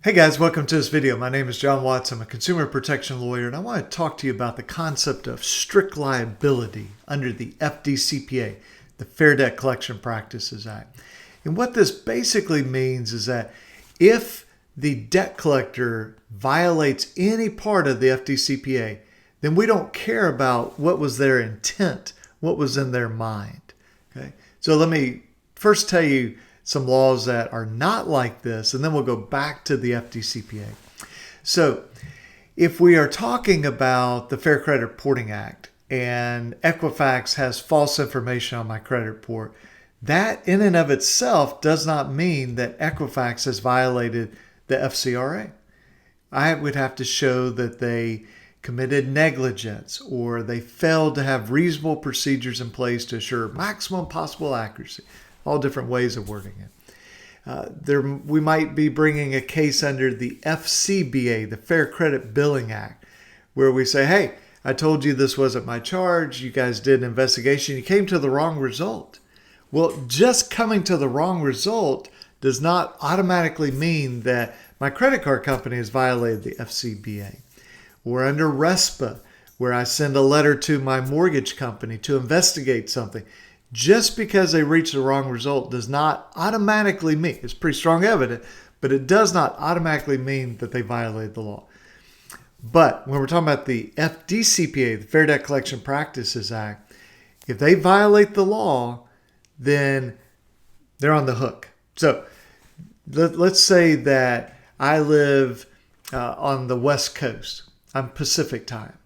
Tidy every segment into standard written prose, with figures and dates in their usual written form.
Hey guys, welcome to this video. My name is John Watts. I'm a consumer protection lawyer, and I want to talk to you about the concept of strict liability under the FDCPA, the Fair Debt Collection Practices Act. And what this basically means is that if the debt collector violates any part of the FDCPA, then we don't care about what was their intent, what was in their mind. Okay? So let me first tell you some laws that are not like this, and then we'll go back to the FDCPA. So if we are talking about the Fair Credit Reporting Act and Equifax has false information on my credit report, that in and of itself does not mean that Equifax has violated the FCRA. I would have to show that they committed negligence or they failed to have reasonable procedures in place to assure maximum possible accuracy. All different ways of wording it. We might be bringing a case under the FCBA, the Fair Credit Billing Act, where we say, hey, I told you this wasn't my charge. You guys did an investigation. You came to the wrong result. Well, just coming to the wrong result does not automatically mean that my credit card company has violated the FCBA. Or under RESPA, where I send a letter to my mortgage company to investigate something. Just because they reach the wrong result does not automatically mean, it's pretty strong evidence, but it does not automatically mean that they violated the law. But when we're talking about the FDCPA, the Fair Debt Collection Practices Act, if they violate the law, then they're on the hook. So let's say that I live on the West Coast. I'm Pacific time.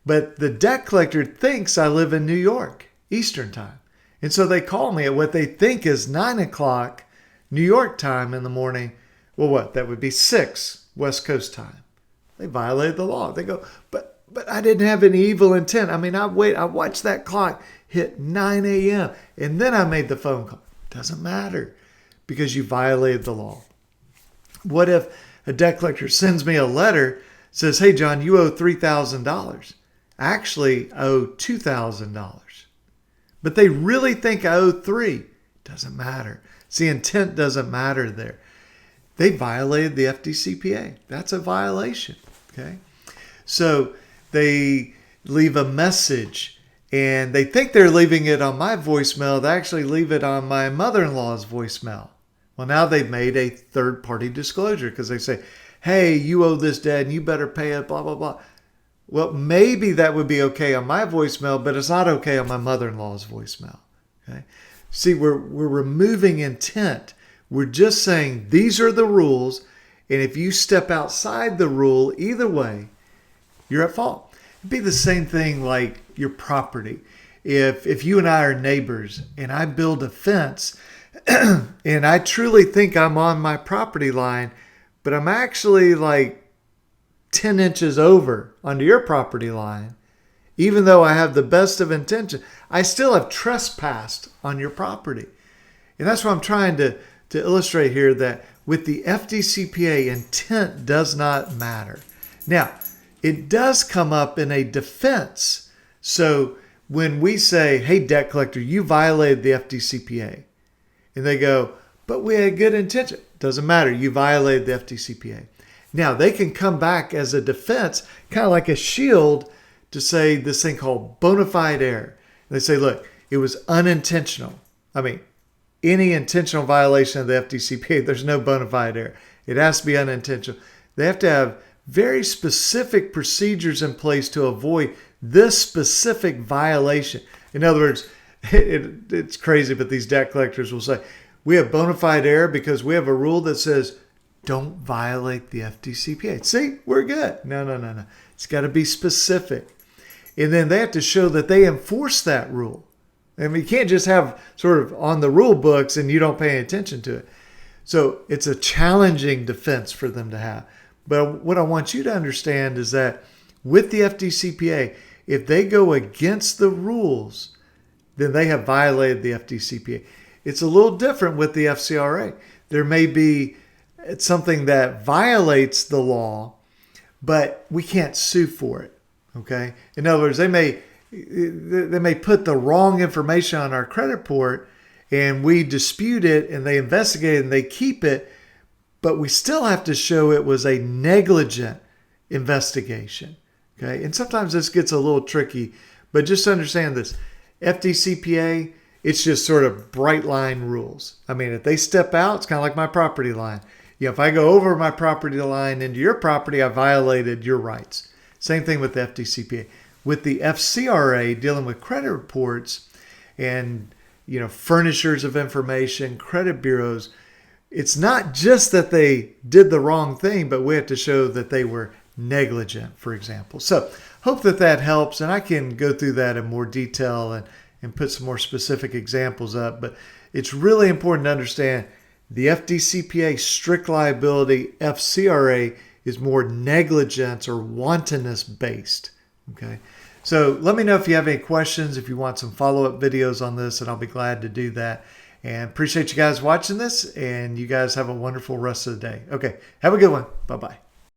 But the debt collector thinks I live in New York, Eastern time. And so they call me at what they think is 9 o'clock New York time in the morning. Well, what? That would be 6 West Coast time. They violated the law. They go, but I didn't have any evil intent. I mean, I watched that clock hit 9 a.m. and then I made the phone call. Doesn't matter because you violated the law. What if a debt collector sends me a letter, says, hey, John, you owe $3,000. Actually, I owe $2,000. But they really think I owe $3,000. Doesn't matter. See, intent doesn't matter there. They violated the FDCPA. That's a violation. Okay. So they leave a message and they think they're leaving it on my voicemail. They actually leave it on my mother-in-law's voicemail. Well, now they've made a third-party disclosure because they say, hey, you owe this debt and you better pay it, blah, blah, blah. Well, maybe that would be okay on my voicemail, but it's not okay on my mother-in-law's voicemail. Okay? See, we're removing intent. We're just saying these are the rules, and if you step outside the rule, either way, you're at fault. It'd be the same thing like your property. If you and I are neighbors, and I build a fence, and I truly think I'm on my property line, but I'm actually like 10 inches over onto your property line, even though I have the best of intention, I still have trespassed on your property. And that's what I'm trying to illustrate here, that with the FDCPA, intent does not matter. Now, it does come up in a defense. So when we say, hey, debt collector, you violated the FDCPA, and they go, but we had good intention. Doesn't matter. You violated the FDCPA. Now, they can come back as a defense, kind of like a shield, to say this thing called bona fide error. They say, look, it was unintentional. I mean, any intentional violation of the FDCPA, there's no bona fide error. It has to be unintentional. They have to have very specific procedures in place to avoid this specific violation. In other words, it's crazy, but these debt collectors will say, we have bona fide error because we have a rule that says, don't violate the FDCPA. See, we're good. No. It's got to be specific. And then they have to show that they enforce that rule. I mean, you can't just have sort of on the rule books and you don't pay any attention to it. So it's a challenging defense for them to have. But what I want you to understand is that with the FDCPA, if they go against the rules, then they have violated the FDCPA. It's a little different with the FCRA. There may be something that violates the law, but we can't sue for it. Okay. In other words, they may put the wrong information on our credit report and we dispute it and they investigate it and they keep it, but we still have to show it was a negligent investigation. Okay, and sometimes this gets a little tricky, but just understand this. FDCPA, it's just sort of bright line rules. I mean, if they step out, it's kind of like my property line. If I go over my property line into your property, I violated your rights. Same thing with the FDCPA. With the FCRA, dealing with credit reports and furnishers of information, credit bureaus, it's not just that they did the wrong thing, but we have to show that they were negligent, for example. So hope that helps, and I can go through that in more detail and put some more specific examples up. But it's really important to understand the FDCPA strict liability, FCRA is more negligence or wantonness based. Okay. So let me know if you have any questions, if you want some follow-up videos on this, and I'll be glad to do that. And appreciate you guys watching this, and you guys have a wonderful rest of the day. Okay. Have a good one. Bye-bye.